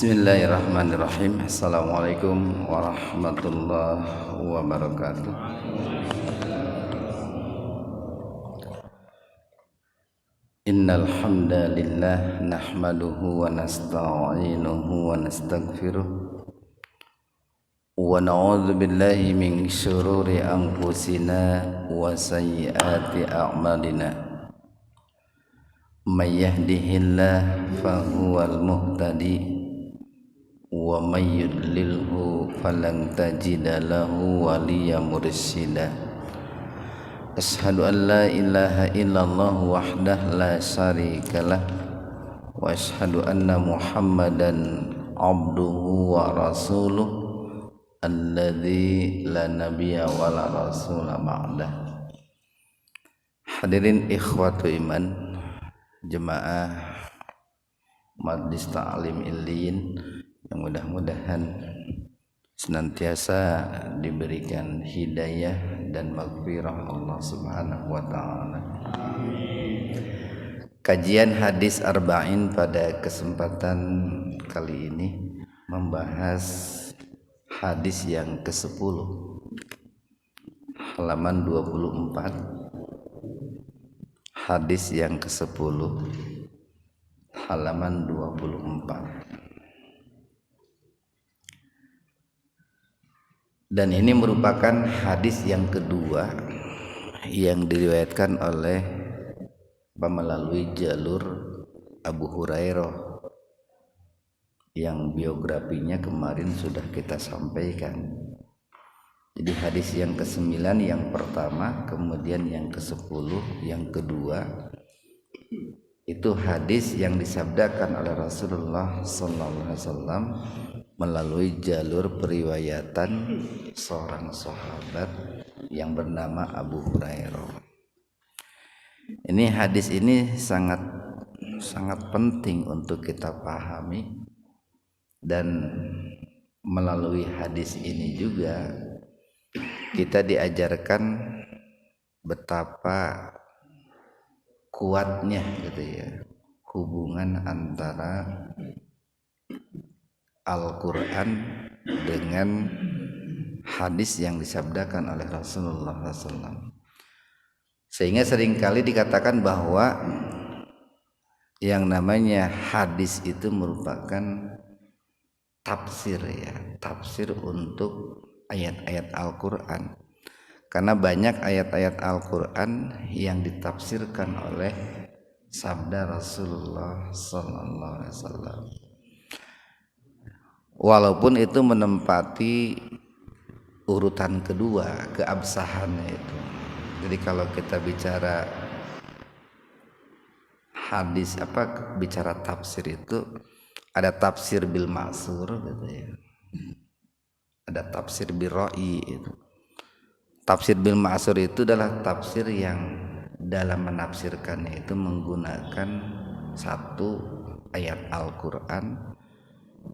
Bismillahirrahmanirrahim. Assalamualaikum warahmatullahi wabarakatuh. Innal hamdalillah nahmaduhu wa nasta'inuhu wa nastaghfiruh wa na'udzu billahi min syururi anfusina wa sayyiati a'malina. May yahdihillahu fahuwal muhtadi wa may yudlilhu falan tajida lahu waliyyan mursyida. Asyhadu an la ilaha illallah wahdahu la syarikalah wa asyhadu anna Muhammadan abduhu wa rasuluh alladzi la nabiyya wa la rasula ba'dah. Hadirin ikhwatu iman, jemaah Majlis Ta'lim Illiyin yang mudah-mudahan senantiasa diberikan hidayah dan maghfirah Allah Subhanahu wa taala. Kajian hadis arba'in pada kesempatan kali ini membahas hadis yang ke-10, halaman 24. Hadis yang ke-10 halaman 24. Dan ini merupakan hadis yang kedua yang diriwayatkan oleh melalui jalur Abu Hurairah yang biografinya kemarin sudah kita sampaikan. Jadi hadis yang ke-9 yang pertama, kemudian yang ke-10 yang kedua, itu hadis yang disabdakan oleh Rasulullah sallallahu alaihi wasallam melalui jalur periwayatan seorang sahabat yang bernama Abu Hurairah. Ini hadis ini sangat penting untuk kita pahami, dan melalui hadis ini juga kita diajarkan betapa kuatnya gitu ya hubungan antara Al-Quran dengan hadis yang disabdakan oleh Rasulullah SAW. Sehingga seringkali dikatakan bahwa yang namanya hadis itu merupakan tafsir ya, tafsir untuk ayat-ayat Al-Quran. Karena banyak ayat-ayat Al-Quran yang ditafsirkan oleh sabda Rasulullah SAW. Walaupun itu menempati urutan kedua, keabsahannya itu. Jadi kalau kita bicara hadis bicara tafsir itu ada tafsir bil ma'sur gitu ya. Ada tafsir bil ra'i itu. Tafsir bil ma'sur itu adalah tafsir yang dalam menafsirkannya itu menggunakan satu ayat Al-Qur'an,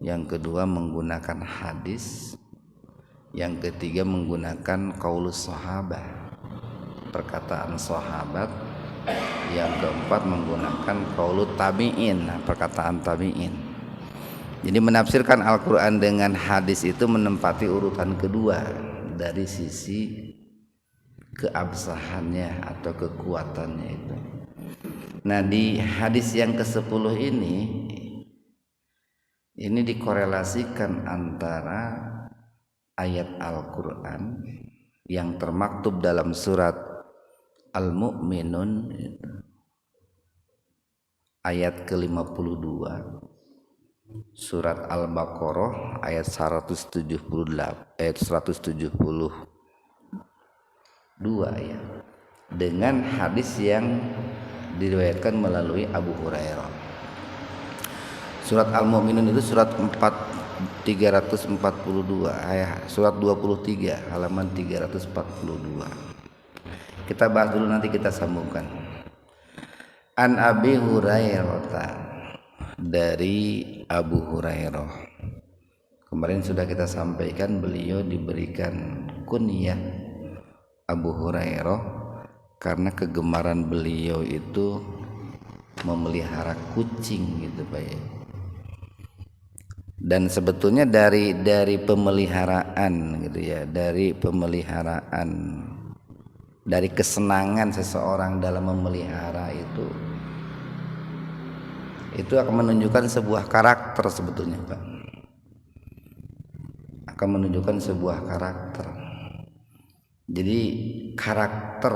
yang kedua menggunakan hadis, yang ketiga menggunakan qaulus sahabah, perkataan sahabat, yang keempat menggunakan qaulut tabi'in, perkataan tabi'in. Jadi menafsirkan Al-Quran dengan hadis itu menempati urutan kedua dari sisi keabsahannya atau kekuatannya itu. Nah, di hadis yang ke-10 ini dikorelasikan antara ayat Al-Quran yang termaktub dalam surat Al-Mu'minun ayat ke-52, surat Al-Baqarah ayat 172 ya, dengan hadis yang diriwayatkan melalui Abu Hurairah. Surat Al-Mu'minun itu surat 342 ayat surat 23 halaman 342. Kita bahas dulu, nanti kita sambungkan. An Abi Hurairah, dari Abu Hurairah. Kemarin sudah kita sampaikan beliau diberikan kunyah Abu Hurairah karena kegemaran beliau itu memelihara kucing gitu Pak ya. Dan sebetulnya dari pemeliharaan gitu ya, dari pemeliharaan, dari kesenangan seseorang dalam memelihara itu akan menunjukkan sebuah karakter sebetulnya, Pak. Akan menunjukkan sebuah karakter. Jadi karakter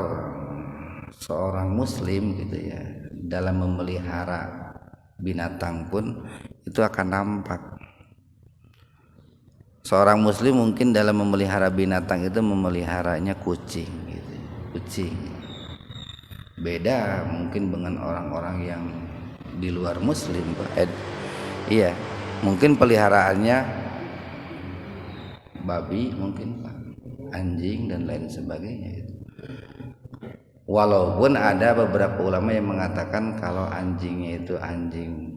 seorang muslim gitu ya dalam memelihara binatang pun itu akan nampak. Seorang muslim mungkin dalam memelihara binatang itu memeliharanya kucing gitu. Kucing. Beda mungkin dengan orang-orang yang di luar muslim, Pak. Iya, mungkin peliharaannya babi mungkin, Pak, anjing dan lain sebagainya gitu. Walaupun ada beberapa ulama yang mengatakan kalau anjingnya itu anjing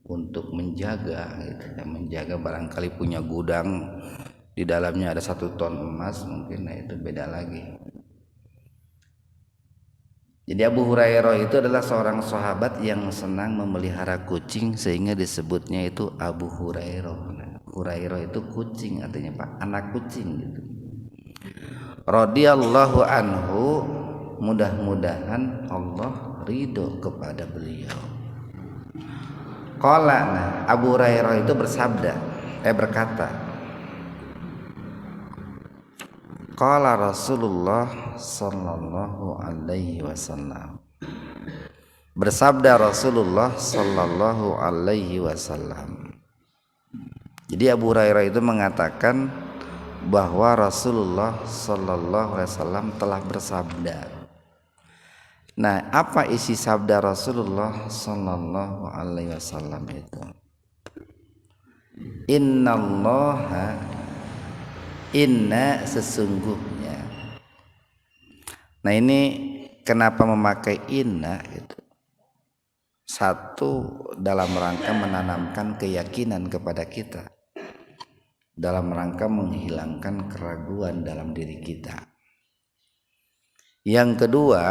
untuk menjaga gitu, menjaga barangkali punya gudang di dalamnya ada 1 ton emas mungkin, nah itu beda lagi. Jadi Abu Hurairah itu adalah seorang sahabat yang senang memelihara kucing sehingga disebutnya itu Abu Hurairah. Nah, Hurairah itu kucing artinya, Pak, anak kucing gitu. Radhiyallahu anhu, mudah-mudahan Allah ridho kepada beliau. Qala, nah, Abu Hurairah itu berkata, qala Rasulullah sallallahu alaihi wasallam. Bersabda Rasulullah sallallahu alaihi wasallam. Jadi Abu Hurairah itu mengatakan bahwa Rasulullah sallallahu alaihi wasallam telah bersabda. Nah, apa isi sabda Rasulullah sallallahu alaihi wasallam itu? Inna sesungguhnya. Nah, ini kenapa memakai inna itu? Satu, dalam rangka menanamkan keyakinan kepada kita, dalam rangka menghilangkan keraguan dalam diri kita. Yang kedua,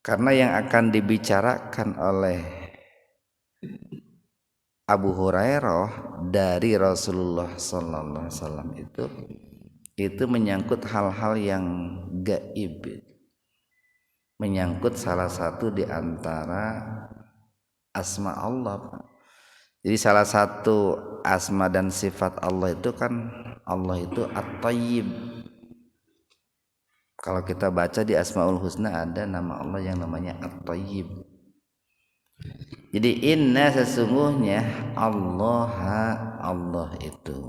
karena yang akan dibicarakan oleh Abu Hurairah dari Rasulullah sallallahu alaihi wasallam itu menyangkut hal-hal yang gaib, menyangkut salah satu di antara asma Allah. Jadi salah satu asma dan sifat Allah itu kan, Allah itu At-Tayyib. Kalau kita baca di Asmaul Husna ada nama Allah yang namanya At-Tayyib. Jadi inna sesungguhnya Allah itu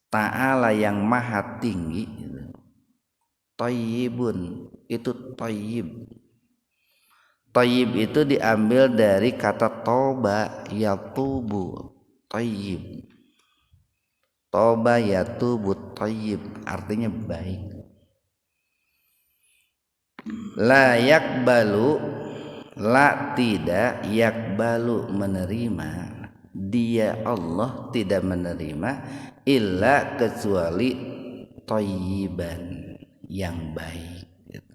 Ta'ala yang maha tinggi, Tayyibun, itu tayyib. Tayyib itu diambil dari kata toba yatubu, tayyib. Toba yatubu tayyib artinya baik. La yakbalu, la tidak, yakbalu menerima, dia Allah tidak menerima illa kecuali thayyiban yang baik gitu.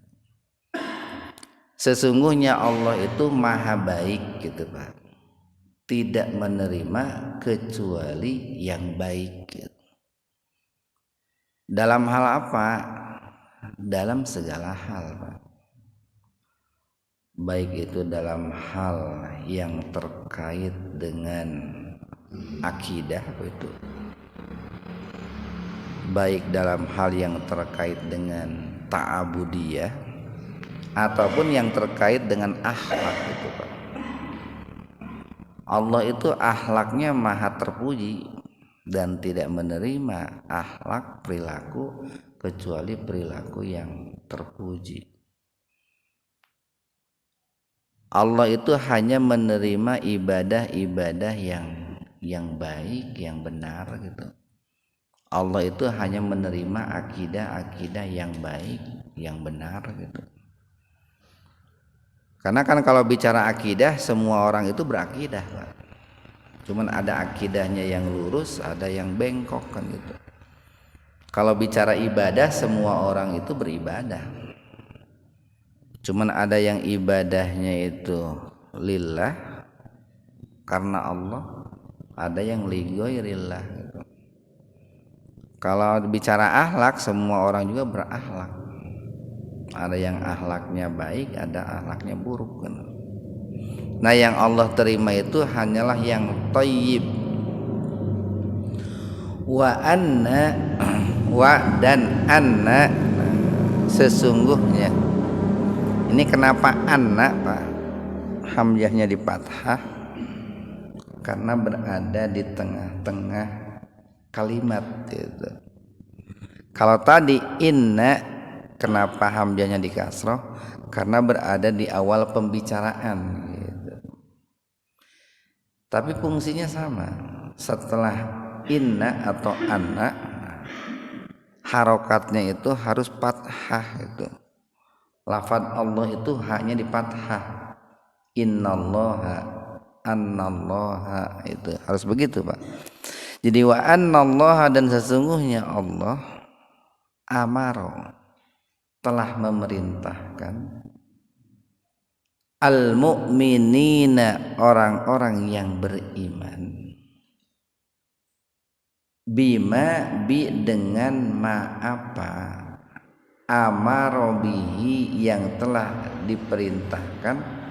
Sesungguhnya Allah itu maha baik gitu, Pak, tidak menerima kecuali yang baik gitu. Dalam hal apa? Dalam segala hal, Pak. Baik itu dalam hal yang terkait dengan akidah, itu baik dalam hal yang terkait dengan ta'abudiyah ataupun yang terkait dengan akhlak itu, Pak. Allah itu akhlaknya maha terpuji dan tidak menerima akhlak perilaku kecuali perilaku yang terpuji. Allah itu hanya menerima ibadah-ibadah yang baik, yang benar gitu. Allah itu hanya menerima akidah-akidah yang baik, yang benar gitu. Karena kan kalau bicara akidah, semua orang itu berakidah, Pak. Cuman ada akidahnya yang lurus, ada yang bengkok kan gitu. Kalau bicara ibadah, semua orang itu beribadah. Cuman ada yang ibadahnya itu lillah, karena Allah. ada yang ligoirillah gitu. Kalau bicara akhlak, semua orang juga berakhlak. Ada yang akhlaknya baik, ada akhlaknya buruk kan. Nah yang Allah terima itu hanyalah yang thayyib. Wa anna wa dan anna, sesungguhnya. Ini kenapa anna Pak? Hamzahnya di fathah karena berada di tengah-tengah kalimat gitu. Kalau tadi inna, kenapa hamzahnya di kasroh? Karena berada di awal pembicaraan gitu. Tapi fungsinya sama. Setelah inna atau anna, harokatnya itu harus fathah itu. Lafaz Allah itu haknya di fathah. Innallaha, annallaha, itu harus begitu Pak. Jadi wa annallaha, dan sesungguhnya Allah amaro, telah memerintahkan al-mu'minina, orang-orang yang beriman, bima, bi, dengan ma apa, amaro bihi, yang telah diperintahkan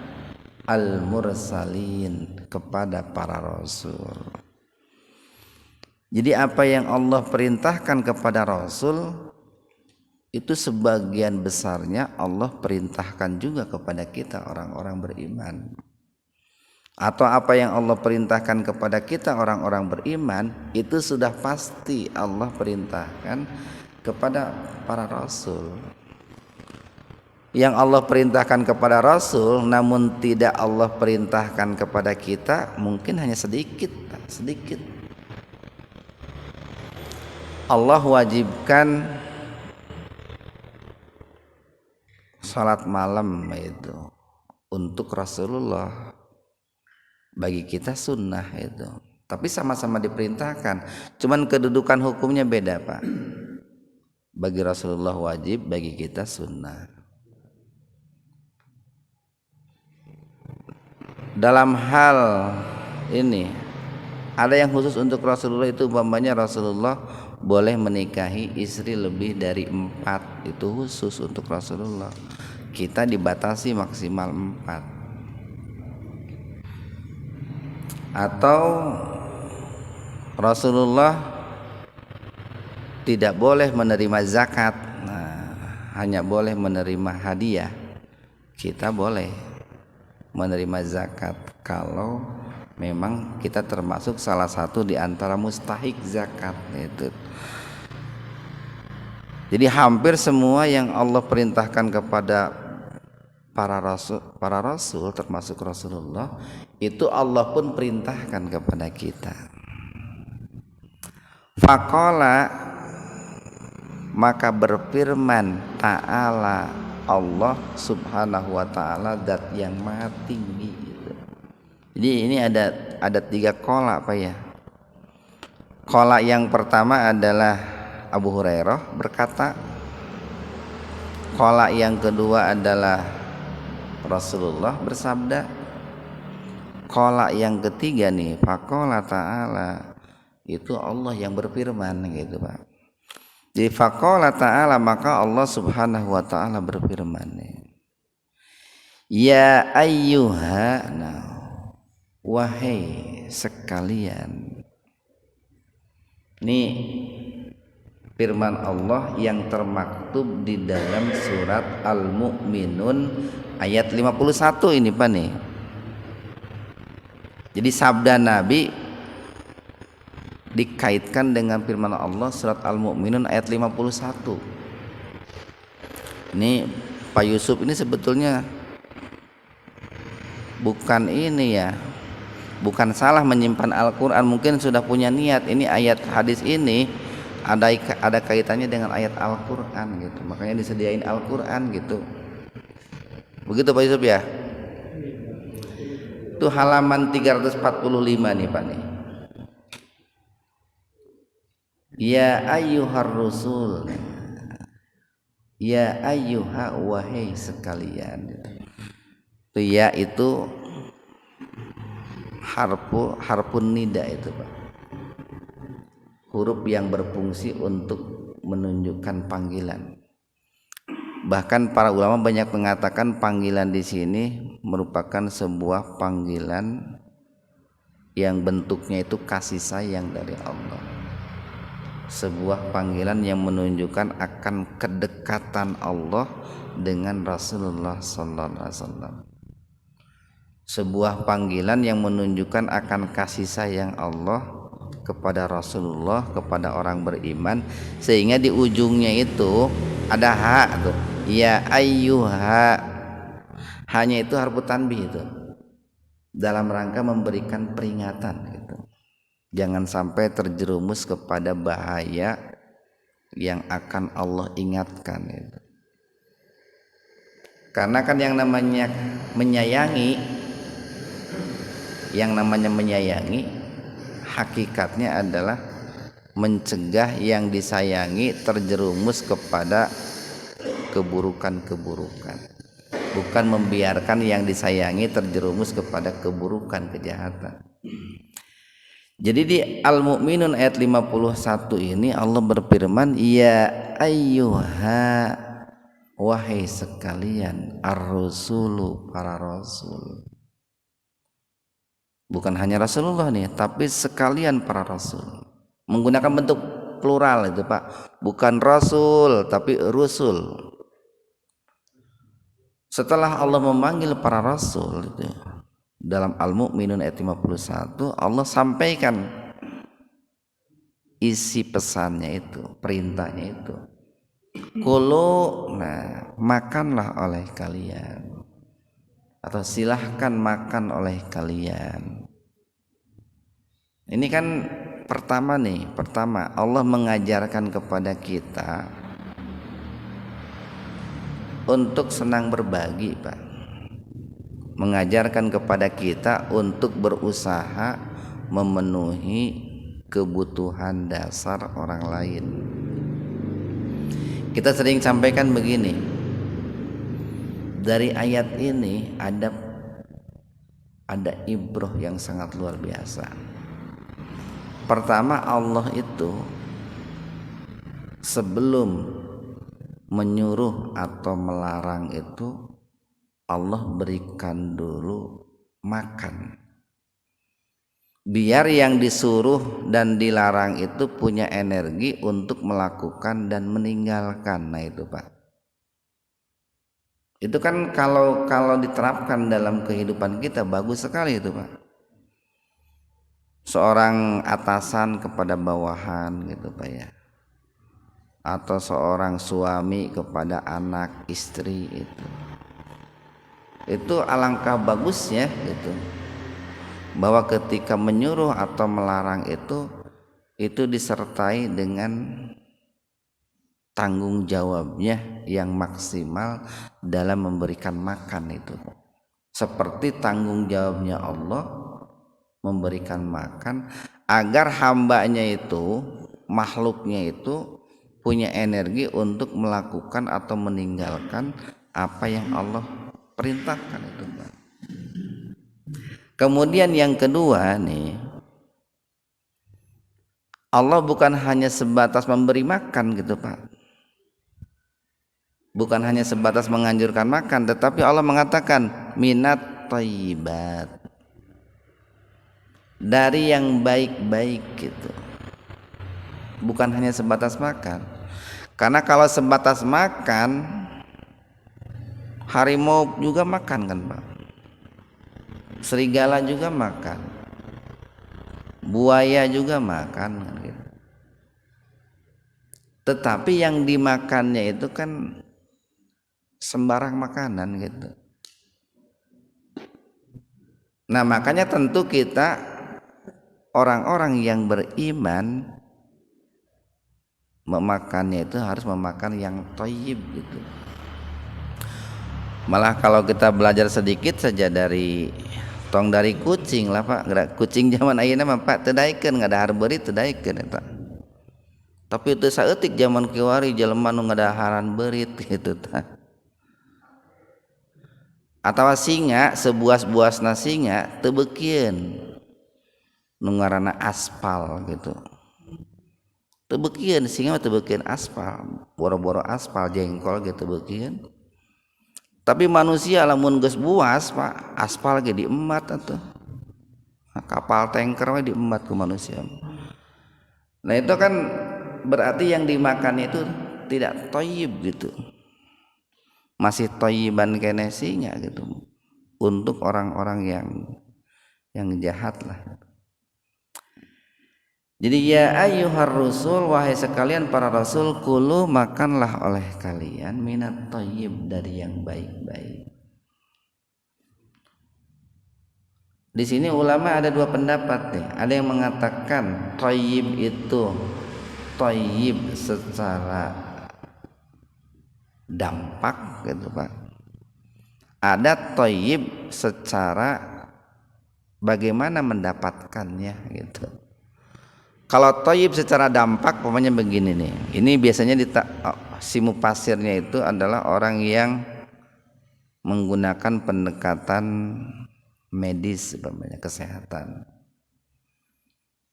al-mursalin, kepada para rasul. Jadi apa yang Allah perintahkan kepada rasul itu sebagian besarnya Allah perintahkan juga kepada kita orang-orang beriman. Atau apa yang Allah perintahkan kepada kita orang-orang beriman itu sudah pasti Allah perintahkan kepada para rasul. Yang Allah perintahkan kepada Rasul namun tidak Allah perintahkan kepada kita mungkin hanya sedikit. Allah wajibkan salat malam itu untuk Rasulullah, bagi kita sunnah itu. Tapi sama-sama diperintahkan, cuman kedudukan hukumnya beda Pak. Bagi Rasulullah wajib, bagi kita sunnah. Dalam hal ini ada yang khusus untuk Rasulullah, itu umpamanya Rasulullah boleh menikahi istri lebih dari 4, itu khusus untuk Rasulullah. Kita dibatasi maksimal 4. Atau Rasulullah tidak boleh menerima zakat, hanya boleh menerima hadiah. Kita boleh menerima zakat kalau memang kita termasuk salah satu di antara mustahik zakat itu. Jadi hampir semua yang Allah perintahkan kepada para rasul termasuk Rasulullah itu Allah pun perintahkan kepada kita. Faqala, maka berfirman ta'ala Allah subhanahu wa ta'ala, zat yang maha tinggi gitu. Jadi ini ada 3 qola Pak ya. Qola yang pertama adalah Abu Hurairah berkata, qola yang kedua adalah Rasulullah bersabda, qola yang ketiga nih faqala ta'ala, itu Allah yang berfirman gitu Pak. Di faqala ta'ala, maka Allah subhanahu wa ta'ala berfirman, ya ayyuha, wahai sekalian. Ini firman Allah yang termaktub di dalam surat Al-Mu'minun ayat 51 ini Pak nih. Jadi sabda Nabi dikaitkan dengan firman Allah surat Al-Mu'minun ayat 51. Ini Pak Yusuf ini sebetulnya bukan ini ya, bukan salah menyimpan Al-Quran, mungkin sudah punya niat ini ayat hadis ini ada kaitannya dengan ayat Al-Quran gitu, makanya disediain Al-Quran gitu. Begitu Pak Yusuf ya. Itu halaman 345 nih Pak nih. Ya ayyuhar rusul, ya ayyuha, wahai sekalian. Itu ya itu harpun nida itu Pak, huruf yang berfungsi untuk menunjukkan panggilan. Bahkan para ulama banyak mengatakan panggilan di sini merupakan sebuah panggilan yang bentuknya itu kasih sayang dari Allah. Sebuah panggilan yang menunjukkan akan kedekatan Allah dengan Rasulullah sallallahu alaihi wasallam. Sebuah panggilan yang menunjukkan akan kasih sayang Allah kepada Rasulullah, kepada orang beriman, sehingga di ujungnya itu ada ha tuh. Ya ayyuha, hanya itu harfu tanbih itu dalam rangka memberikan peringatan gitu. Jangan sampai terjerumus kepada bahaya yang akan Allah ingatkan itu. Karena kan yang namanya menyayangi, hakikatnya adalah mencegah yang disayangi terjerumus kepada keburukan-keburukan, bukan membiarkan yang disayangi terjerumus kepada keburukan, kejahatan. Jadi di Al-Mu'minun ayat 51 ini Allah berfirman, ya ayyuha, wahai sekalian, ar-rusulu, para rasul. Bukan hanya Rasulullah nih, tapi sekalian para rasul. Menggunakan bentuk plural itu Pak, bukan rasul tapi rusul. Setelah Allah memanggil para rasul itu, dalam Al-Mu'minun ayat 51 Allah sampaikan isi pesannya itu, perintahnya itu. Kulu, nah makanlah oleh kalian, atau silahkan makan oleh kalian. Ini kan pertama Allah mengajarkan kepada kita untuk senang berbagi Pak, mengajarkan kepada kita untuk berusaha memenuhi kebutuhan dasar orang lain. Kita sering sampaikan begini, dari ayat ini ada ibrah yang sangat luar biasa. Pertama, Allah itu sebelum menyuruh atau melarang itu Allah berikan dulu makan, biar yang disuruh dan dilarang itu punya energi untuk melakukan dan meninggalkan. Nah itu Pak, itu kan kalau diterapkan dalam kehidupan kita bagus sekali itu Pak. Seorang atasan kepada bawahan gitu Pak ya, atau seorang suami kepada anak istri, itu alangkah bagusnya gitu, bahwa ketika menyuruh atau melarang itu disertai dengan tanggung jawabnya yang maksimal dalam memberikan makan itu, seperti tanggung jawabnya Allah memberikan makan agar hambanya itu, makhluknya itu punya energi untuk melakukan atau meninggalkan apa yang Allah perintahkan itu Pak. Kemudian yang kedua nih, Allah bukan hanya sebatas memberi makan gitu Pak, bukan hanya sebatas menganjurkan makan, tetapi Allah mengatakan minat thayyibat, dari yang baik-baik gitu. Bukan hanya sebatas makan. Karena kalau sebatas makan, harimau juga makan kan Pak, serigala juga makan, buaya juga makan kan gitu. Tetapi yang dimakannya itu kan sembarang makanan gitu. Nah makanya tentu kita orang-orang yang beriman memakannya itu harus memakan yang thayyib gitu. Malah kalau kita belajar sedikit saja dari kucing lah Pak, kucing zaman ayeuna mah Pak teu daekeun ngadahar beurit teu daekeun eta. Tapi teu saeutik zaman kiwari jelema nu ngadaharan beurit gitu tah. Atawa singa, sebuas-buasna singa teu beukieun. nu ngaranna aspal gitu. Teu beukeun singa teu beukeun aspal, boro-boro aspal jengkol gitu beukeun. Tapi manusia lamun geus buas Pak, aspal ge diembat atuh. Kapal tanker mah diembat ku manusia. Nah itu kan berarti yang dimakan itu tidak thayyib gitu. Masih thayyiban keneh sinya gitu. Untuk orang-orang yang jahat lah. Jadi ya ayyuhar rusul, wahai sekalian para rasul, kulu makanlah oleh kalian minat thayyib, dari yang baik-baik. Di sini ulama ada dua pendapat nih. Ada yang mengatakan thayyib itu thayyib secara dampak gitu Pak. Ada thayyib secara bagaimana mendapatkannya gitu. Kalau thayyib secara dampak pokoknya begini nih. Ini biasanya si mufasirnya itu adalah orang yang menggunakan pendekatan medis umpamanya kesehatan.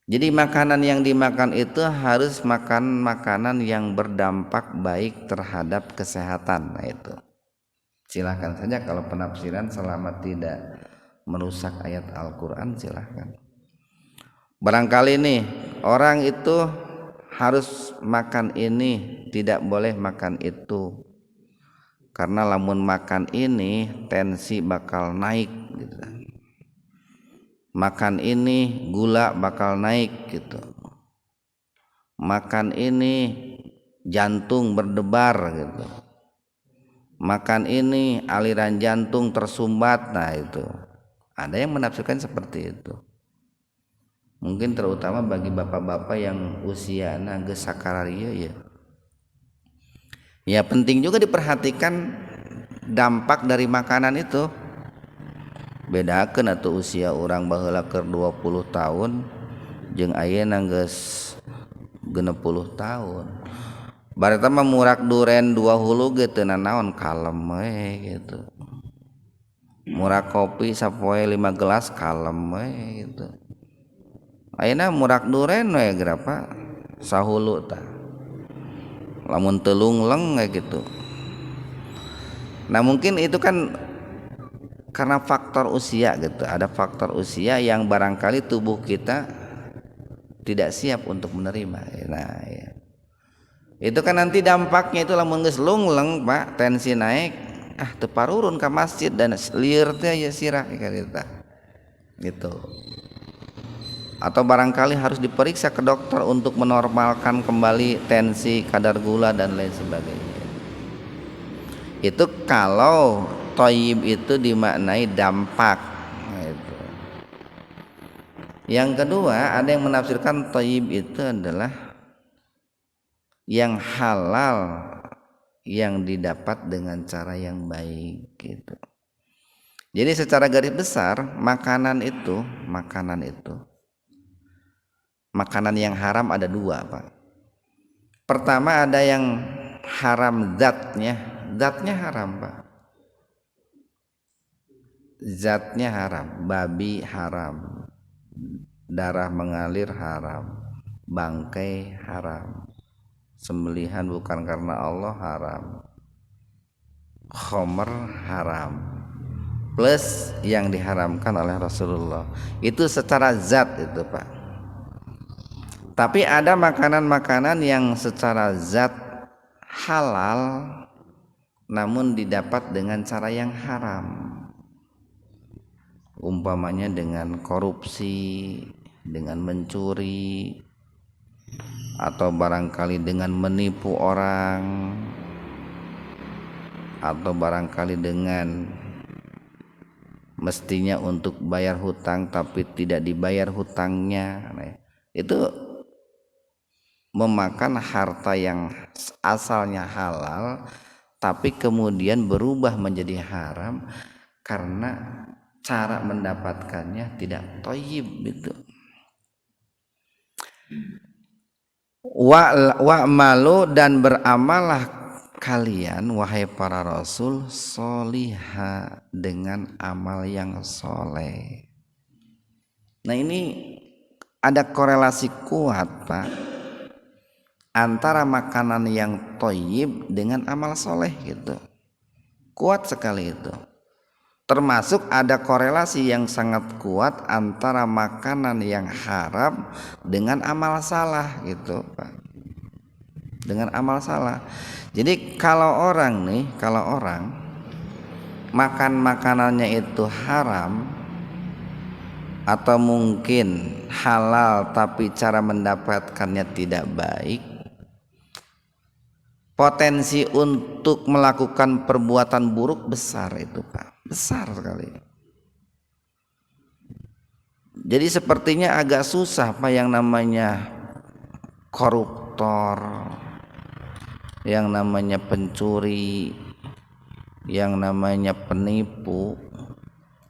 Jadi makanan yang dimakan itu harus makan makanan yang berdampak baik terhadap kesehatan. Nah itu silahkan saja kalau penafsiran selama tidak merusak ayat Al-Quran silahkan. Barangkali nih orang itu harus makan ini, tidak boleh makan itu, karena lamun makan ini tensi bakal naik gitu. Makan ini gula bakal naik gitu. Makan ini jantung berdebar gitu. Makan ini aliran jantung tersumbat. Nah itu ada yang menafsirkan seperti itu. Mungkin terutama bagi bapak-bapak yang usiana geus sakararia ya. Ya penting juga diperhatikan dampak dari makanan itu. Bedakeun atuh usia orang baheula keur 20 tahun jeung ayeuna geus 60 tahun. Bari mah murak duren 2 hulu ge teu nanaon kalem we gitu. Murak kopi sapoe 5 gelas kalem we gitu. Ayeuna murak duren we berapa sahulu tah. Lamun telung leng gitu. Nah mungkin itu kan karena faktor usia gitu. Ada faktor usia yang barangkali tubuh kita tidak siap untuk menerima. Nah ya. Itu kan nanti dampaknya itu lamun geus lungleng Pak, tensi naik, teu parurun ka masjid dan lieur teh ya sirah eta. Gitu. Atau barangkali harus diperiksa ke dokter untuk menormalkan kembali tensi, kadar gula dan lain sebagainya. Itu kalau thayyib itu dimaknai dampak. Nah, itu. Yang kedua, ada yang menafsirkan thayyib itu adalah yang halal yang didapat dengan cara yang baik gitu. Jadi secara garis besar makanan yang haram ada dua Pak. Pertama ada yang haram zatnya haram Pak. Zatnya haram, babi haram, darah mengalir haram, bangkai haram, sembelihan bukan karena Allah haram, khomer haram, plus yang diharamkan oleh Rasulullah. Itu secara zat itu Pak. Tapi ada makanan-makanan yang secara zat halal namun didapat dengan cara yang haram. Umpamanya dengan korupsi, dengan mencuri, atau barangkali dengan menipu orang, atau barangkali dengan mestinya untuk bayar hutang tapi tidak dibayar hutangnya. Itu memakan harta yang asalnya halal tapi kemudian berubah menjadi haram karena cara mendapatkannya tidak thayyib gitu. Wa'malu dan beramalah kalian wahai para rasul soliha dengan amal yang soleh. Nah ini ada korelasi kuat Pak antara makanan yang thayyib dengan amal soleh gitu. Kuat sekali itu. Termasuk ada korelasi yang sangat kuat antara makanan yang haram dengan amal salah gitu Pak. Dengan amal salah. Jadi kalau orang makan makanannya itu haram atau mungkin halal tapi cara mendapatkannya tidak baik, potensi untuk melakukan perbuatan buruk besar itu Pak, besar sekali. Jadi sepertinya agak susah Pak yang namanya koruptor, yang namanya pencuri, yang namanya penipu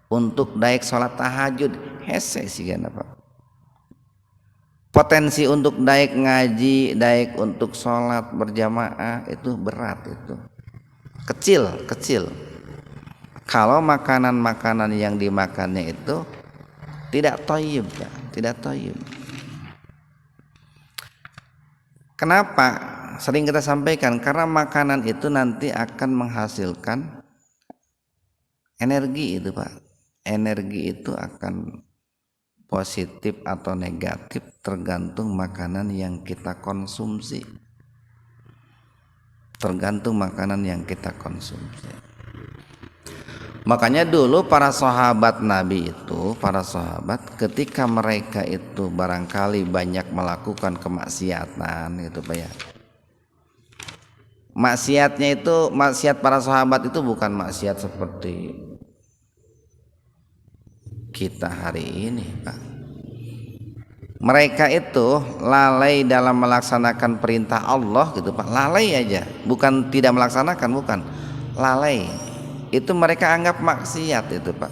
untuk daek sholat tahajud hese sih kan Pak. Potensi untuk daek ngaji, daek untuk sholat berjamaah itu berat itu. Kecil. Kalau makanan-makanan yang dimakannya itu tidak thayyib, tidak thayyib. Kenapa? Sering kita sampaikan karena makanan itu nanti akan menghasilkan energi itu Pak. Energi itu akan positif atau negatif tergantung makanan yang kita konsumsi. Tergantung makanan yang kita konsumsi. Makanya dulu para sahabat Nabi itu, para sahabat ketika mereka itu barangkali banyak melakukan kemaksiatan gitu Pak ya. Maksiatnya itu, maksiat para sahabat itu bukan maksiat seperti kita hari ini Pak. Mereka itu lalai dalam melaksanakan perintah Allah gitu Pak, lalai aja, bukan tidak melaksanakan, bukan, lalai. Itu mereka anggap maksiat itu Pak.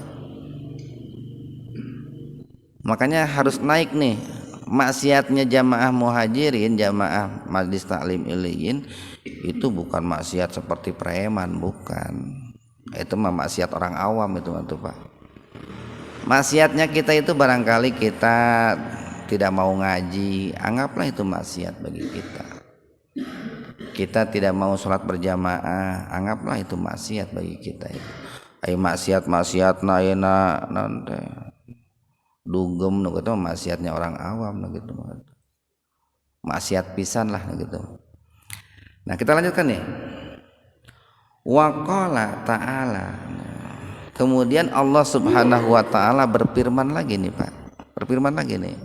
Makanya harus naik nih. Maksiatnya jamaah muhajirin, jamaah majlis taklim iliyin itu bukan maksiat seperti preman, bukan. Itu mah maksiat orang awam itu Pak. Maksiatnya kita itu barangkali kita tidak mau ngaji, anggaplah itu maksiat bagi kita. Kita tidak mau sholat berjamaah, anggaplah itu maksiat bagi kita itu. Ayo maksiat naena nanti dugem nu gitu maksiatnya orang awam nu gitu. Maksiat pisan lah gitu. Nah, kita lanjutkan nih. Wa qala ta'ala. Kemudian Allah Subhanahu wa taala berfirman lagi nih Pak. Berfirman lagi nih.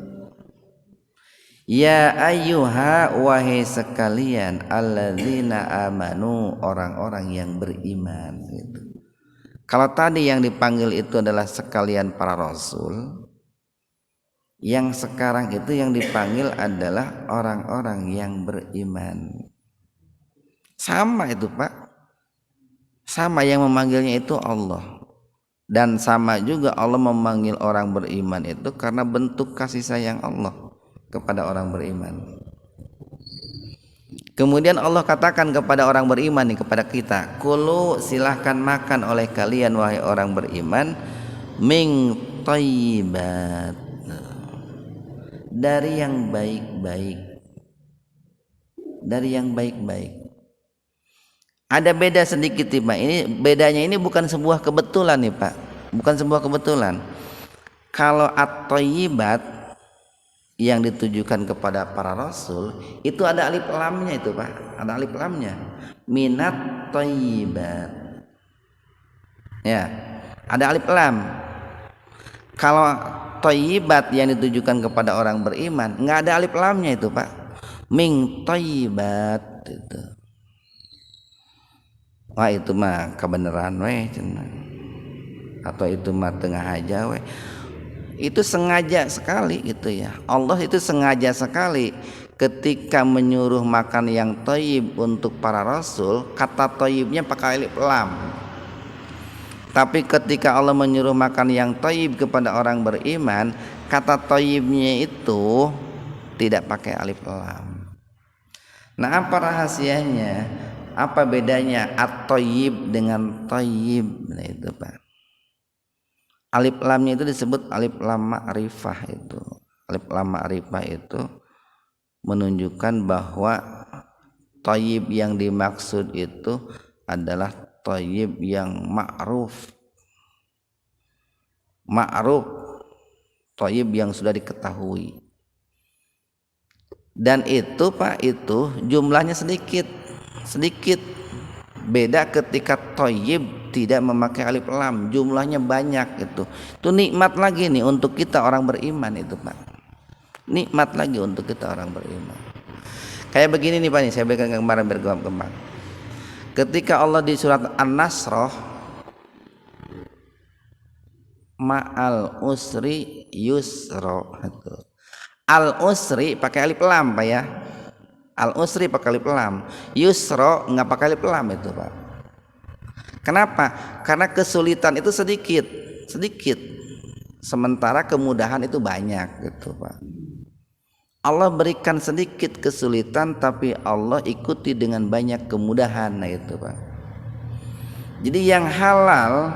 Ya ayyuha wahai sekalian alladzina amanu, orang-orang yang beriman gitu. Kalau tadi yang dipanggil itu adalah sekalian para rasul, yang sekarang itu yang dipanggil adalah orang-orang yang beriman. Sama itu Pak. Sama yang memanggilnya itu Allah. Dan sama juga Allah memanggil orang beriman itu karena bentuk kasih sayang Allah kepada orang beriman. Kemudian Allah katakan kepada orang beriman nih, kepada kita, kulu silahkan makan oleh kalian wahai orang beriman min thayyibat, dari yang baik-baik, dari yang baik-baik. Ada beda sedikit nih Pak. Ini bedanya ini bukan sebuah kebetulan nih Pak. Bukan sebuah kebetulan. Kalau at-thayyibat yang ditujukan kepada para rasul itu ada alif lamnya itu Pak. Ada alif lamnya. Minat thayyibat. Ya, ada alif lam. Kalau thayyibat yang ditujukan kepada orang beriman enggak ada alif lamnya itu Pak. Min thayyibat itu. Wah itu mah kebenaran weh cenah. Atau itu mah tengah aja weh. Itu sengaja sekali gitu ya. Allah itu sengaja sekali ketika menyuruh makan yang thayyib untuk para rasul, kata thayyibnya pakai alif lam. Tapi ketika Allah menyuruh makan yang thayyib kepada orang beriman, kata thayyibnya itu tidak pakai alif lam. Nah, apa rahasianya? Apa bedanya at-thayyib dengan thayyib? Nah itu Pak. Alif lamnya itu disebut alif lam ma'rifah itu. alif lam ma'rifah itu menunjukkan bahwa thayyib yang dimaksud itu adalah thayyib yang ma'ruf, thayyib yang sudah diketahui. Dan itu Pak, itu jumlahnya sedikit. Beda ketika thayyib tidak memakai alif lam, jumlahnya banyak itu. Itu nikmat lagi nih untuk kita orang beriman itu Pak. Nikmat lagi untuk kita orang beriman. Kayak begini nih Pak, nih saya berikan gambaran bergembang. Ketika Allah di surat An-Nasr, ma'al usri yusra, al usri pakai alif lam Pak ya, al usri pakai alif lam, yusra nggak pakai alif lam itu Pak. Kenapa? Karena kesulitan itu sedikit, sementara kemudahan itu banyak gitu Pak. Allah berikan sedikit kesulitan tapi Allah ikuti dengan banyak kemudahan, nah itu Pak. Jadi yang halal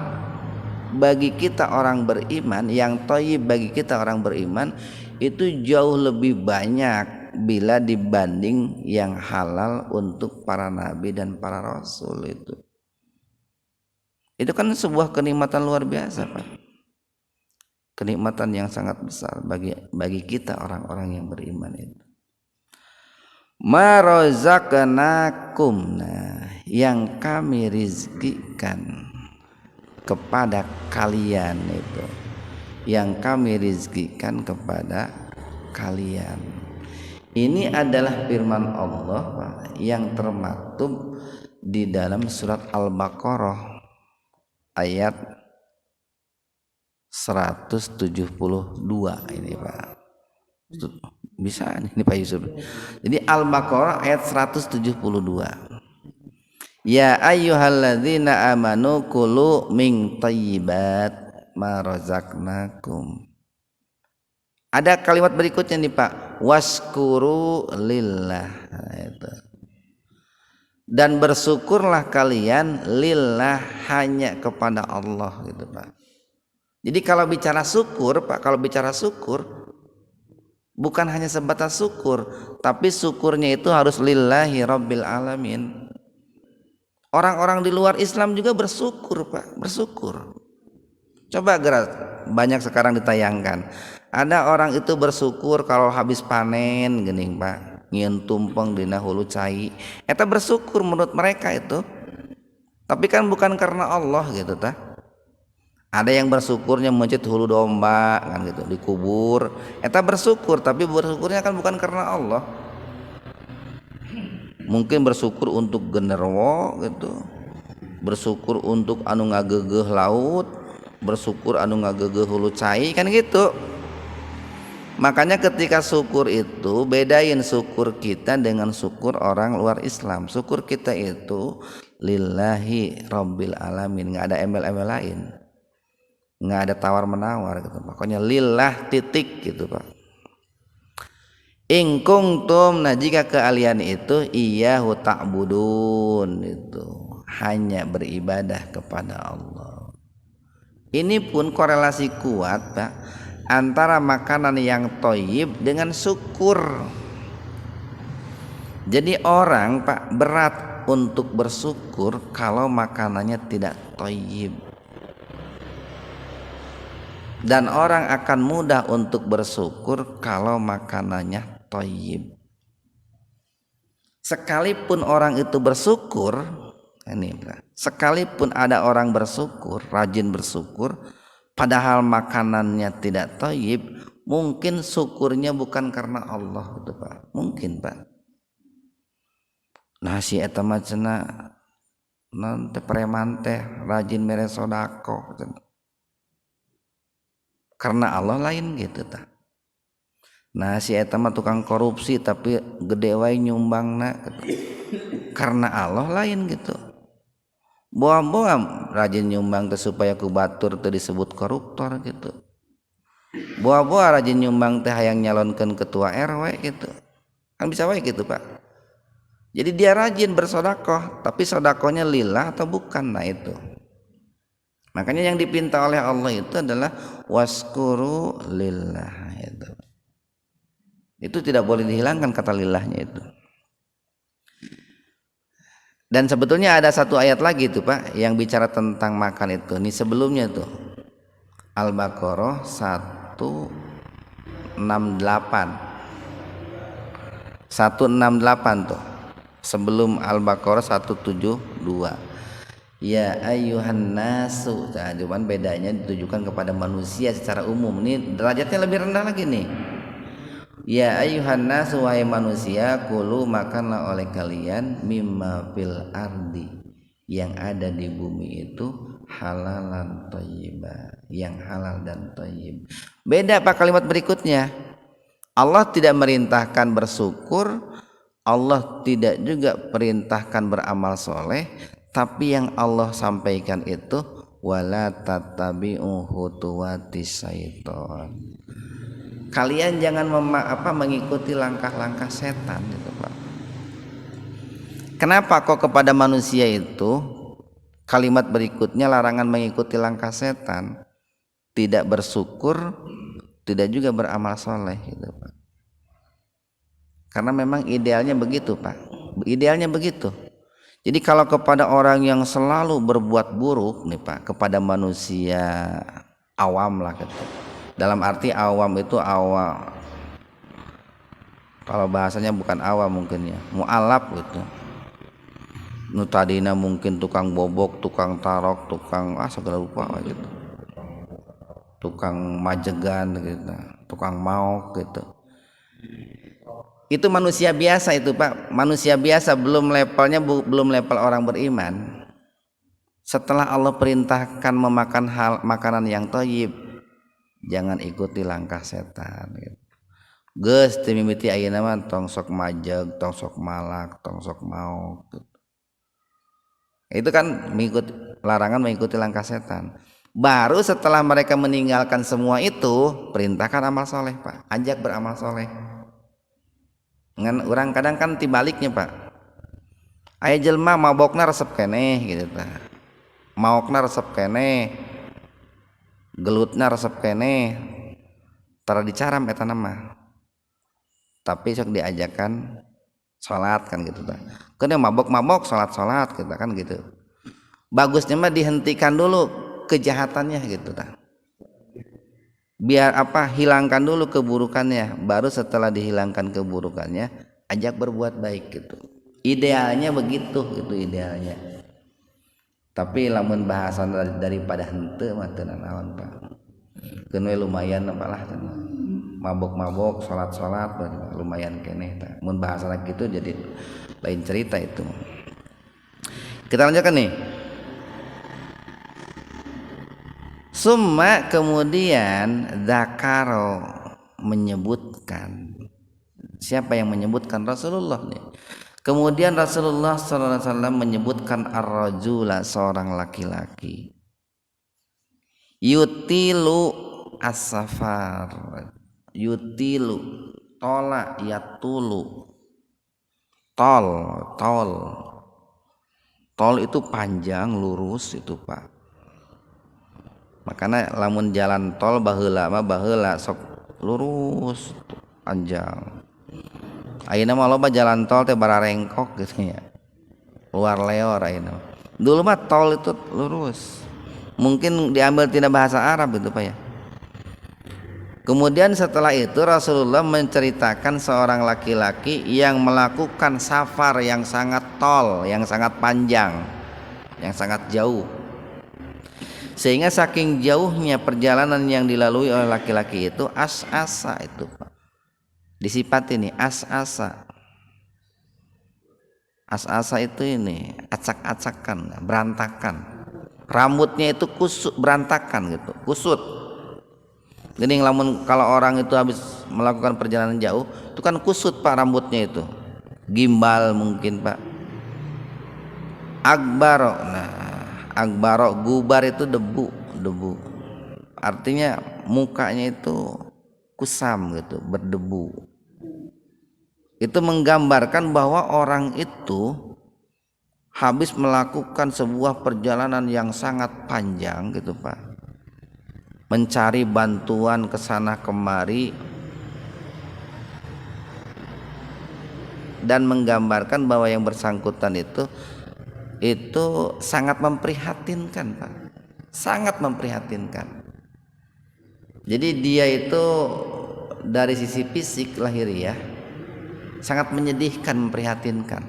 bagi kita orang beriman, yang thayyib bagi kita orang beriman itu jauh lebih banyak bila dibanding yang halal untuk para nabi dan para rasul itu. Itu kan sebuah kenikmatan luar biasa Pak. Kenikmatan yang sangat besar bagi kita orang-orang yang beriman itu. Ma razaqnakum, nah yang kami rizkikan kepada kalian itu, yang kami rizkikan kepada kalian. Ini adalah firman Allah Pak, yang termaktub di dalam surat Al-Baqarah ayat 172 ini Pak. Bisa ini Pak Yusuf. Jadi Al-Baqarah ayat 172. Ya ayyuhalladzina amanu kulu min thayyibat ma razaqnakum. Ada kalimat berikutnya nih Pak, waskuru lillah. Nah, itu. Dan bersyukurlah kalian lillah, hanya kepada Allah gitu Pak. Jadi kalau bicara syukur Pak, bukan hanya sebatas syukur, tapi syukurnya itu harus lillahi rabbil alamin. Orang-orang di luar Islam juga bersyukur Pak, bersyukur. Coba gerak, banyak sekarang ditayangkan. Ada orang itu bersyukur kalau habis panen gini Pak, nyieun tumpeng dina hulu cai. Eta bersyukur menurut mereka itu. Tapi kan bukan karena Allah gitu tah. Ada yang bersyukurnya mencit hulu domba kan gitu, dikubur. Eta bersyukur, tapi bersyukurnya kan bukan karena Allah. Mungkin bersyukur untuk genderuwo gitu, bersyukur untuk anu ngagegeh laut, bersyukur anu ngagegeh hulu cai kan gitu. Makanya ketika syukur itu bedain syukur kita dengan syukur orang luar Islam. Syukur kita itu lillahi rabbil alamin, nggak ada embel-embel lain, nggak ada tawar menawar gitu. Pokoknya lillah titik gitu Pak. In kuntum, nah jika kealian itu iyyahu ta'budun, itu hanya beribadah kepada Allah. Ini pun korelasi kuat Pak antara makanan yang thayyib dengan syukur. Jadi orang Pak berat untuk bersyukur kalau makanannya tidak thayyib. Dan orang akan mudah untuk bersyukur kalau makanannya thayyib. Sekalipun orang itu bersyukur, ini sekalipun ada orang bersyukur, rajin bersyukur, padahal makanannya tidak thayyib, mungkin syukurnya bukan karena Allah gitu Pak. Mungkin Pak. Nah si eta mah cenah non teh preman teh rajin mere sodako. Karena Allah lain gitu tah. Nah si eta mah tukang korupsi tapi gede wae nyumbangna gitu. Karena Allah lain gitu. Boam-boam rajin nyumbang teh supaya ku batur teh disebut koruptor gitu. Boa-boa rajin nyumbang teh hayang nyalonkeun ketua RW gitu. Kan bisa wae gitu Pak. Jadi dia rajin bersedekah, tapi sedekahnya lillah atau bukan, nah itu. Makanya yang dipinta oleh Allah itu adalah waskuru lillah itu. Itu tidak boleh dihilangkan kata lillahnya itu. Dan sebetulnya ada satu ayat lagi tuh Pak yang bicara tentang makan itu. Nih sebelumnya tuh Al-Baqarah 168 tuh. Sebelum Al-Baqarah 172. Ya ayyuhan nasu. Nah, cuman bedanya ditujukan kepada manusia secara umum. Ini derajatnya lebih rendah lagi nih. Ya ayyuhan nasu, wahai manusia, kulu makanlah oleh kalian mimma fil ardi, yang ada di bumi itu halalan thayyiba, yang halal dan thayyib. Beda Pak kalimat berikutnya. Allah tidak merintahkan bersyukur, Allah tidak juga perintahkan beramal soleh, tapi yang Allah sampaikan itu wala tattabi'u khutuwatis syaiton. Kalian jangan mengikuti langkah-langkah setan gitu Pak. Kenapa kok kepada manusia itu kalimat berikutnya larangan mengikuti langkah setan, tidak bersyukur, tidak juga beramal soleh gitu Pak. Karena memang idealnya begitu Pak. Idealnya begitu. Jadi kalau kepada orang yang selalu berbuat buruk nih Pak, kepada manusia awam lah gitu. Dalam arti awam itu awam, kalau bahasanya bukan awam mungkin ya, mu'alaf gitu. Nutadina mungkin tukang bobok, tukang tarok, tukang segala rupa gitu, tukang majegan gitu, tukang maok gitu. Itu manusia biasa itu Pak, manusia biasa, belum level orang beriman. Setelah Allah perintahkan memakan makanan yang thayyib, jangan ikuti langkah setan gitu. Geus teu mimiti ayeuna mah tong sok majeg, tong sok malak, tong sok maok gitu. Itu kan larangan mengikuti langkah setan. Baru setelah mereka meninggalkan semua itu, perintahkan amal soleh Pak, ajak beramal soleh. Ngan orang kadang kan tibaliknya Pak, aya jelema mabokna resep keneh gitu tah, maokna resep keneh, gelutna resep keneh, tara dicaram eta nama, tapi sok diajakan salat kan gitu tah. Keun mabok-mabok salat-salat kita kan gitu. Bagusnya mah dihentikan dulu kejahatannya gitu tah. Biar hilangkan dulu keburukannya, baru setelah dihilangkan keburukannya ajak berbuat baik gitu. Idealnya begitu, itu idealnya. Tapi lamun bahasan daripada henteu mah teu naon Pak. Keun we lumayan apalah mabok-mabok salat-salat lumayan keneh tah. Mun bahasana kitu jadi lain cerita itu. Kita lanjutkan nih. Summa kemudian dzakaro menyebutkan. Siapa yang menyebutkan? Rasulullah nih. Kemudian Rasulullah sallallahu alaihi wasallam menyebutkan ar-rajula, seorang laki-laki. Yutilu as-safar. Yutilu tola yatulu. Tol itu panjang lurus itu Pak. Makanya lamun jalan tol baheula sok lurus panjang. Ayeuna mah loba jalan tol teh bararengkok gitu ya. Luar leor ayeuna. Dulu mah tol itu lurus. Mungkin diambil tidak bahasa Arab itu Pak ya. Kemudian setelah itu Rasulullah menceritakan seorang laki-laki yang melakukan safar yang sangat tol, yang sangat panjang, yang sangat jauh. Sehingga saking jauhnya perjalanan yang dilalui oleh laki-laki itu as-asa itu Pak. Disifati nih as-asa. As-asa itu ini acak-acakan, berantakan. Rambutnya itu kusut, berantakan gitu, kusut. Jadi kalau orang itu habis melakukan perjalanan jauh, itu kan kusut Pak rambutnya itu. Gimbal mungkin Pak. Akbaro, gubar itu debu. Artinya mukanya itu kusam gitu, berdebu. Itu menggambarkan bahwa orang itu habis melakukan sebuah perjalanan yang sangat panjang gitu Pak. Mencari bantuan ke sana kemari dan menggambarkan bahwa yang bersangkutan itu sangat memprihatinkan, Pak. Sangat memprihatinkan. Jadi dia itu dari sisi fisik lahiriah sangat menyedihkan, memprihatinkan.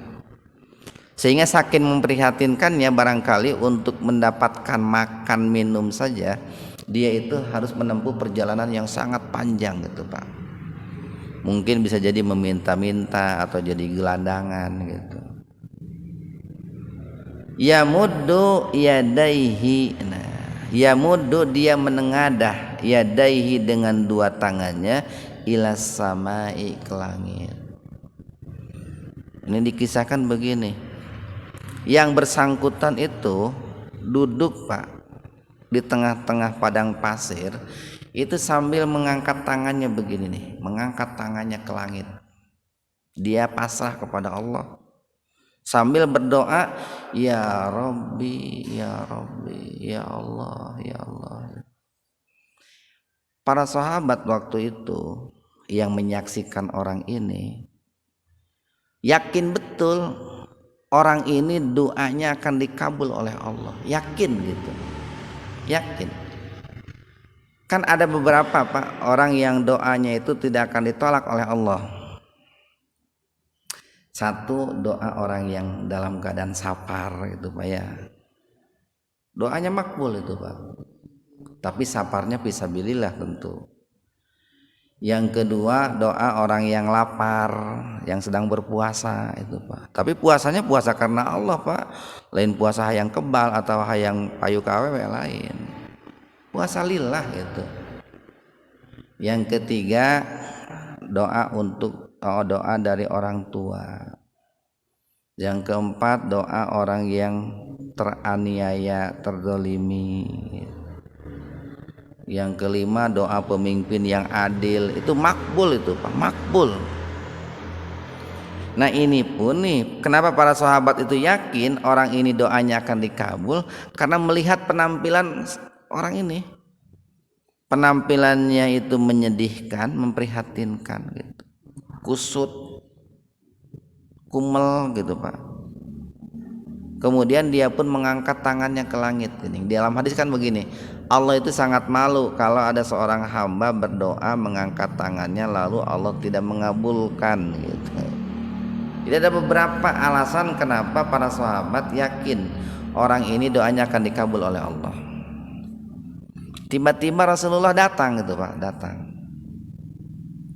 Sehingga saking memprihatinkannya, barangkali untuk mendapatkan makan minum saja dia itu harus menempuh perjalanan yang sangat panjang gitu, Pak. Mungkin bisa jadi meminta-minta atau jadi gelandangan gitu. Yamuddu yadaihi, yamuddu dia menengadah, yadaihi dengan dua tangannya, ilas samai ke langit. Ini dikisahkan begini, yang bersangkutan itu duduk, Pak, di tengah-tengah padang pasir itu sambil mengangkat tangannya begini nih, mengangkat tangannya ke langit. Dia pasrah kepada Allah sambil berdoa, ya Rabbi, ya Rabbi, ya Allah, ya Allah. Para sahabat waktu itu yang menyaksikan orang ini yakin betul orang ini doanya akan dikabul oleh Allah, yakin gitu, yakin. Kan ada beberapa, Pak, orang yang doanya itu tidak akan ditolak oleh Allah. Satu, doa orang yang dalam keadaan sapar itu, Pak, ya. Doanya makbul itu, Pak. Tapi saparnya fisabilillah tentu. Yang kedua, doa orang yang lapar, yang sedang berpuasa itu, Pak. Tapi puasanya puasa karena Allah, Pak. Lain puasa hayang kebal atau hayang payu kawewe lain. Puasa lillah gitu. Yang ketiga, doa doa dari orang tua. Yang keempat, doa orang yang teraniaya, terzalimi. Yang kelima, doa pemimpin yang adil. Itu makbul itu, Pak, makbul. Nah ini pun nih, kenapa para sahabat itu yakin orang ini doanya akan dikabul? Karena melihat penampilan orang ini, penampilannya itu menyedihkan, memprihatinkan gitu, kusut, kumel gitu, Pak. Kemudian dia pun mengangkat tangannya ke langit. Di dalam hadis kan begini, Allah itu sangat malu kalau ada seorang hamba berdoa mengangkat tangannya lalu Allah tidak mengabulkan gitu. Jadi ada beberapa alasan kenapa para sahabat yakin orang ini doanya akan dikabul oleh Allah. Tiba-tiba Rasulullah datang gitu, Pak, datang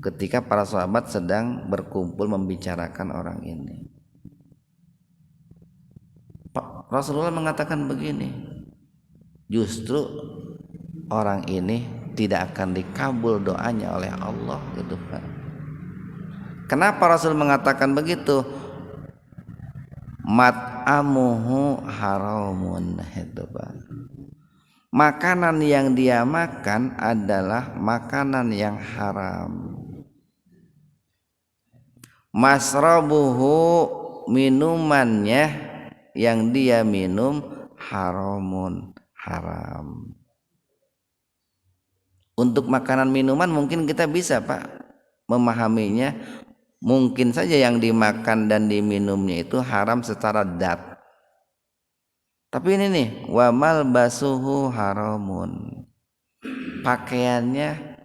ketika para sahabat sedang berkumpul membicarakan orang ini. Pak, Rasulullah mengatakan begini, justru orang ini tidak akan dikabul doanya oleh Allah gitu, Pak. Kenapa Rasul mengatakan begitu? Mat'amuhu haramun itu, Pak. Makanan yang dia makan adalah makanan yang haram. Masrabuhu, minumannya yang dia minum haramun, haram. Untuk makanan minuman mungkin kita bisa, Pak, memahaminya. Mungkin saja yang dimakan dan diminumnya itu haram secara dat. Tapi ini nih, wa malbasuhu haramun. Pakaiannya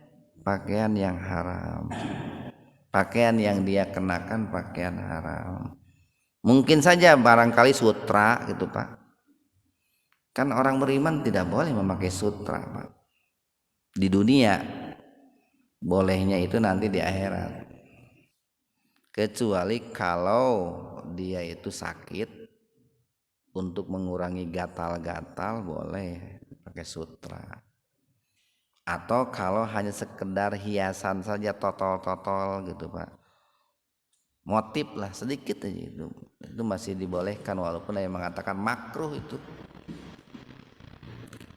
pakaian yang haram. Pakaian yang dia kenakan pakaian haram. Mungkin saja barangkali sutra gitu, Pak. Kan orang beriman tidak boleh memakai sutra, Pak. Di dunia. Bolehnya itu nanti di akhirat. Kecuali kalau dia itu sakit, untuk mengurangi gatal-gatal boleh pakai sutra. Atau kalau hanya sekedar hiasan saja, totol-totol gitu, Pak, motif lah sedikit aja, itu masih dibolehkan walaupun ada yang mengatakan makruh itu.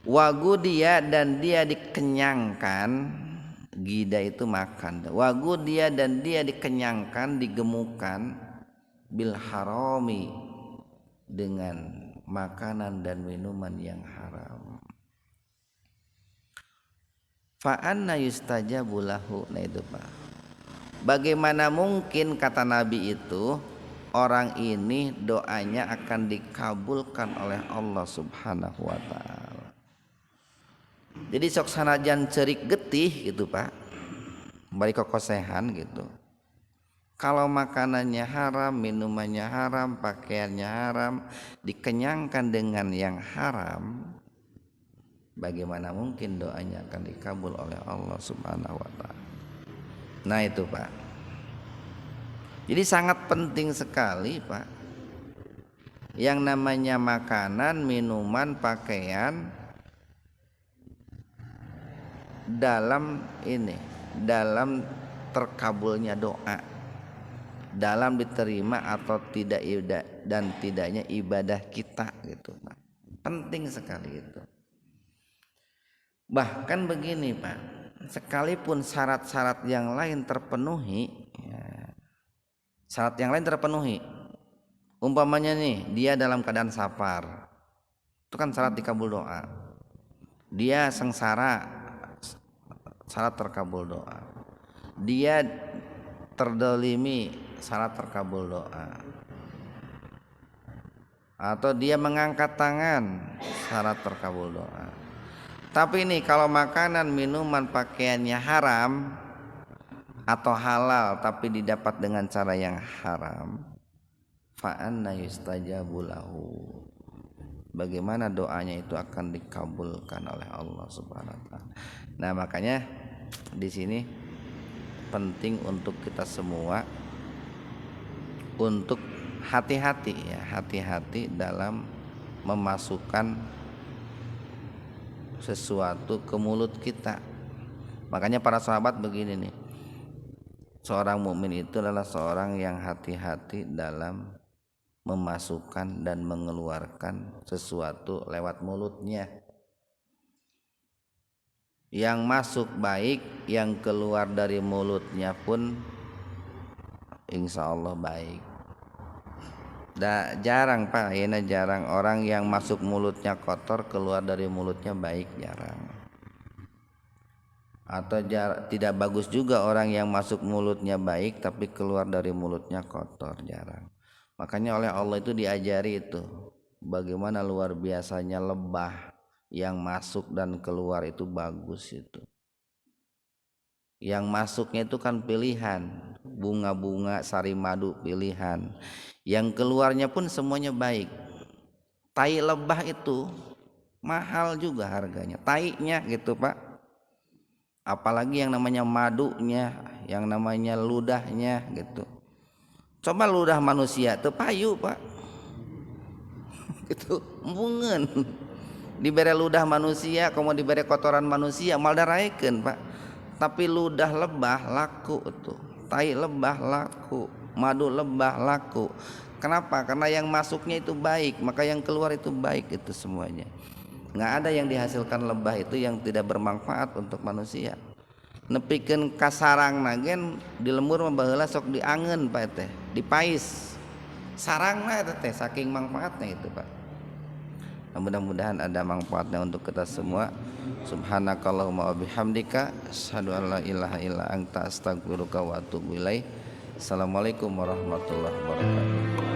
Wagu dia dan dia dikenyangkan, gida itu makan. Wagu dia dan dia dikenyangkan, digemukkan, bil harami, dengan makanan dan minuman yang haram. Fa anna yustajabu lahu. Nah itu, Pak, bagaimana mungkin kata Nabi itu orang ini doanya akan dikabulkan oleh Allah Subhanahu wa taala. Jadi sok sanajan cerik getih gitu Pak, bari kokosehan gitu. Kalau makanannya haram, minumannya haram, pakaiannya haram, dikenyangkan dengan yang haram, bagaimana mungkin doanya akan dikabul oleh Allah Subhanahu wa taala. Nah itu Pak. Jadi sangat penting sekali Pak, yang namanya makanan, minuman, pakaian dalam terkabulnya doa, dalam diterima atau tidak dan tidaknya ibadah kita gitu Pak. Penting sekali itu. Bahkan begini Pak, sekalipun syarat-syarat yang lain terpenuhi ya, syarat yang lain terpenuhi, umpamanya nih dia dalam keadaan safar, itu kan syarat dikabul doa. Dia sengsara, syarat terkabul doa. Dia terdolimi, syarat terkabul doa. Atau dia mengangkat tangan, syarat terkabul doa. Tapi ini kalau makanan, minuman, pakaiannya haram atau halal tapi didapat dengan cara yang haram, fa anna yustajabu lahu, bagaimana doanya itu akan dikabulkan oleh Allah Subhanahu wa taala. Nah, makanya di sini penting untuk kita semua untuk hati-hati ya, hati-hati dalam memasukkan sesuatu ke mulut kita. Makanya para sahabat begini nih, seorang mukmin itu adalah seorang yang hati-hati dalam memasukkan dan mengeluarkan sesuatu lewat mulutnya. Yang masuk baik, yang keluar dari mulutnya pun insya Allah baik. Jarang Pak, ini jarang orang yang masuk mulutnya kotor, keluar dari mulutnya baik, jarang. Atau tidak bagus juga orang yang masuk mulutnya baik tapi keluar dari mulutnya kotor, jarang. Makanya oleh Allah itu diajari itu bagaimana luar biasanya lebah yang masuk dan keluar itu bagus itu. Yang masuknya itu kan pilihan, bunga-bunga, sari madu pilihan. Yang keluarnya pun semuanya baik. Tai lebah itu mahal juga harganya, tainya gitu Pak. Apalagi yang namanya madunya, yang namanya ludahnya gitu. Coba ludah manusia tuh payu Pak, itu embungan. Dibere ludah manusia, kamu dibere kotoran manusia, mal daraekeun Pak. Tapi ludah lebah laku tuh, tai lebah laku, madu lebah laku. Kenapa? Karena yang masuknya itu baik, maka yang keluar itu baik itu semuanya. Nggak ada yang dihasilkan lebah itu yang tidak bermanfaat untuk manusia. Nepikeun kasarang nagen di lembur mah baheula sok diangeun Pak teh, dipais. Sarangna eta teh saking manfaatnya itu Pak. Mudah-mudahan ada manfaatnya untuk kita semua. Subhanakallahumma wa bihamdika asyhadu an la ilaha illa anta astaghfiruka wa atubu ilaik. Assalamualaikum warahmatullahi wabarakatuh.